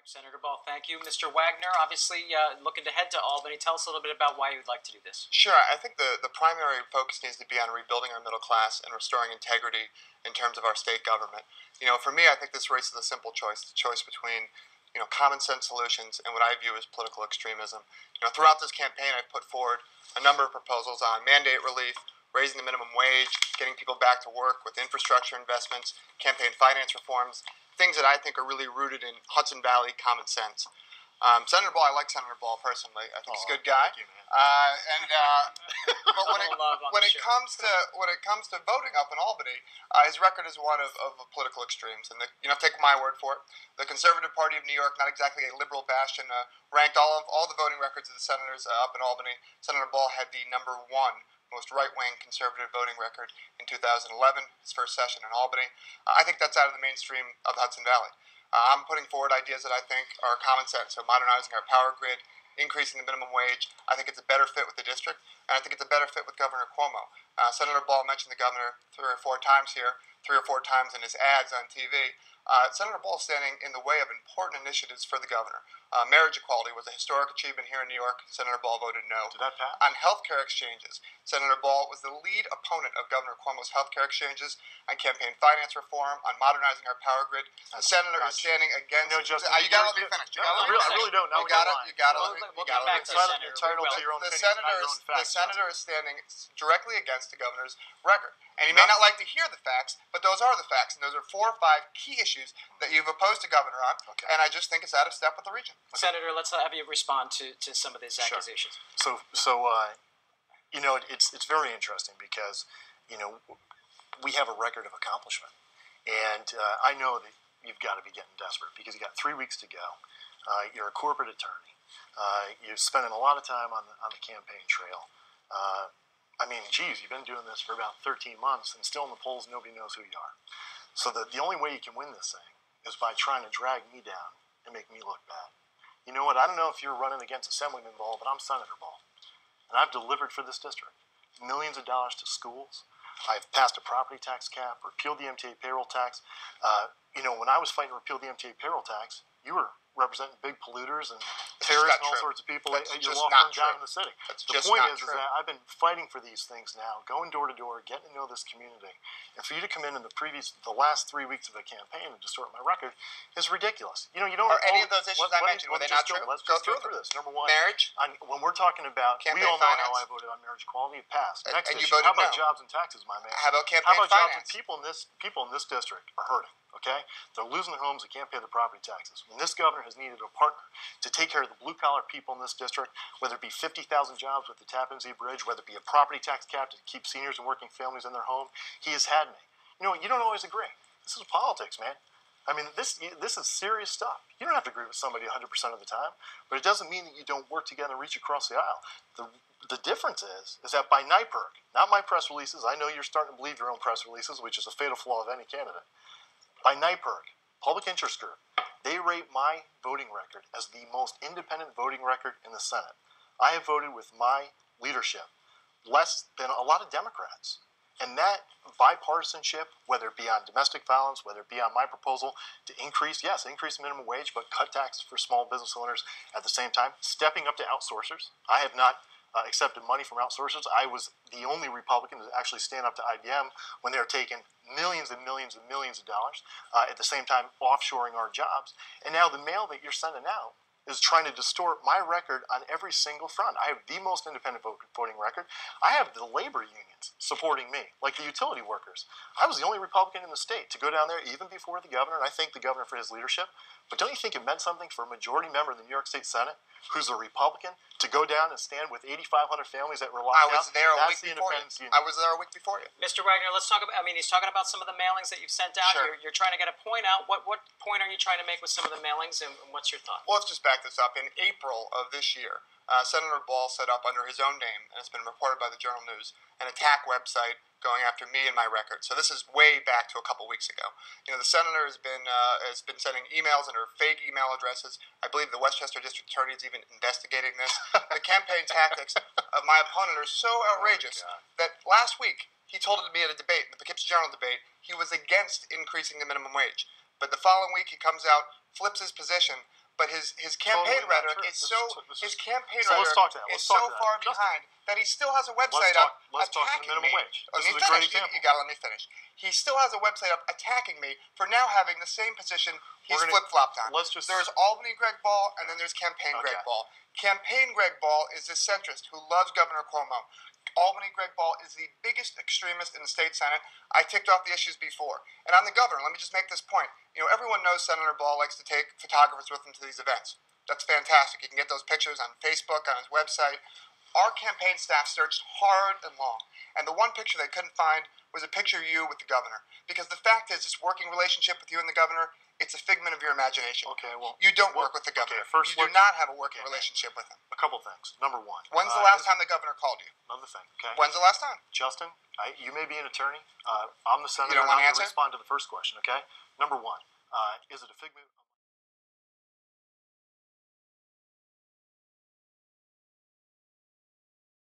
right, Senator Ball, thank you. Mr. Wagner, obviously looking to head to Albany. Tell us a little bit about why you'd like to do this. Sure. I think the primary focus needs to be on rebuilding our middle class and restoring integrity in terms of our state government. For me, I think this race is a simple choice, the choice between common sense solutions and what I view as political extremism. Throughout this campaign, I've put forward a number of proposals on mandate relief, raising the minimum wage, getting people back to work with infrastructure investments, campaign finance reforms, things that I think are really rooted in Hudson Valley common sense. Senator Ball, I like Senator Ball personally. I think he's a good guy. Thank you, man. But when it comes to voting up in Albany, his record is one of political extremes. And take my word for it. The Conservative Party of New York, not exactly a liberal bastion, ranked all the voting records of the senators up in Albany. Senator Ball had the #1 most right-wing conservative voting record in 2011, his first session in Albany. I think that's out of the mainstream of the Hudson Valley. I'm putting forward ideas that I think are common sense, so modernizing our power grid, increasing the minimum wage. I think it's a better fit with the district, and I think it's a better fit with Governor Cuomo. Senator Ball mentioned the governor 3 or 4 times here, 3 or 4 times in his ads on TV. Senator Ball is standing in the way of important initiatives for the governor. Marriage equality was a historic achievement here in New York. Senator Ball voted no. Did that pass? On health care exchanges, Senator Ball was the lead opponent of Governor Cuomo's health care exchanges, on campaign finance reform, on modernizing our power grid. The senator is standing against... No, Justin, you got to let me finish. I really don't. You got to let me finish. Entitled to your own opinion, not your own facts. The senator is standing directly against the governor's record. And he may not like to hear the facts, but those are the facts. And those are 4 or 5 key issues that you've opposed the governor on. Okay. And I just think it's out of step with the region. Senator, let's have you respond to some of these accusations. So it's very interesting because, we have a record of accomplishment. And I know that you've got to be getting desperate because you got 3 weeks to go. You're a corporate attorney. You're spending a lot of time on the campaign trail. You've been doing this for about 13 months, and still in the polls, nobody knows who you are. So the only way you can win this thing is by trying to drag me down and make me look bad. You know what? I don't know if you're running against Assemblyman Ball, but I'm Senator Ball. And I've delivered for this district. Millions of dollars to schools. I've passed a property tax cap, repealed the MTA payroll tax. When I was fighting to repeal the MTA payroll tax, you were representing big polluters and terrorists and all sorts of people at your law firm down in the city. The point is that I've been fighting for these things now, going door to door, getting to know this community. And for you to come in the last 3 weeks of the campaign and distort my record is ridiculous. You don't. Are any of those issues I mentioned, were they not true? Let's go through this. Number 1, marriage. When we're talking about, we all know how I voted on marriage equality. It passed. Next issue, how about jobs and taxes, my man? How about campaign finance? How about jobs and people in this district are hurting? Okay, they're losing their homes. They can't pay the property taxes. When this governor has needed a partner to take care of the blue-collar people in this district, whether it be 50,000 jobs with the Tappan Zee Bridge, whether it be a property tax cap to keep seniors and working families in their home, he has had me. You don't always agree. This is politics, man. This is serious stuff. You don't have to agree with somebody 100% of the time, but it doesn't mean that you don't work together and reach across the aisle. The difference is that by NYPIRG, not my press releases, I know you're starting to believe your own press releases, which is a fatal flaw of any candidate. By NYPIRG, Public Interest Group, they rate my voting record as the most independent voting record in the Senate. I have voted with my leadership less than a lot of Democrats. And that bipartisanship, whether it be on domestic violence, whether it be on my proposal to increase minimum wage, but cut taxes for small business owners at the same time, stepping up to outsourcers. I have not accepted money from outsourcers. I was the only Republican to actually stand up to IBM when they were taking millions and millions and millions of dollars, at the same time offshoring our jobs. And now the mail that you're sending out is trying to distort my record on every single front. I have the most independent voting record. I have the labor unions supporting me, like the utility workers. I was the only Republican in the state to go down there even before the governor, and I thank the governor for his leadership. But don't you think it meant something for a majority member of the New York State Senate, who's a Republican, to go down and stand with 8,500 families that were locked out? I was there a week before you. I was there a week before you. Mr. Wagner, let's talk about, he's talking about some of the mailings that you've sent out. Sure. You're trying to get a point out. What point are you trying to make with some of the mailings, and what's your thought? Well, let's just back this up. In April of this year, Senator Ball set up under his own name, and it's been reported by the Journal News, an attack website going after me and my record. So this is way back to a couple weeks ago. The senator has been sending emails under fake email addresses. I believe the Westchester District Attorney is even investigating this. The campaign tactics of my opponent are so outrageous that last week he told me at a debate, the Poughkeepsie Journal debate, he was against increasing the minimum wage. But the following week he comes out, flips his position but his campaign rhetoric is so his campaign rhetoric is so far behind that he still has a website up attacking me. This is a great example. You gotta let me finish. He still has a website up attacking me for now having the same position he's flip-flopped on. There's Albany Greg Ball, and then there's Campaign Greg Ball. Campaign Greg Ball is the centrist who loves Governor Cuomo. Albany Greg Ball is the biggest extremist in the state Senate. I ticked off the issues before. And on the governor, let me just make this point. Everyone knows Senator Ball likes to take photographers with him to these events. That's fantastic. You can get those pictures on Facebook, on his website. Our campaign staff searched hard and long. And the one picture they couldn't find was a picture of you with the governor. Because the fact is, this working relationship with you and the governor, it's a figment of your imagination. Okay, well, you don't work with the governor. You do not have a working relationship with him. A couple things. Number one. When's the last time the governor called you? Another thing. Okay. When's the last time? Justin, you may be an attorney. I'm the senator. You don't want to answer? answer? Respond to the first question. Okay. Number one. Is it a figment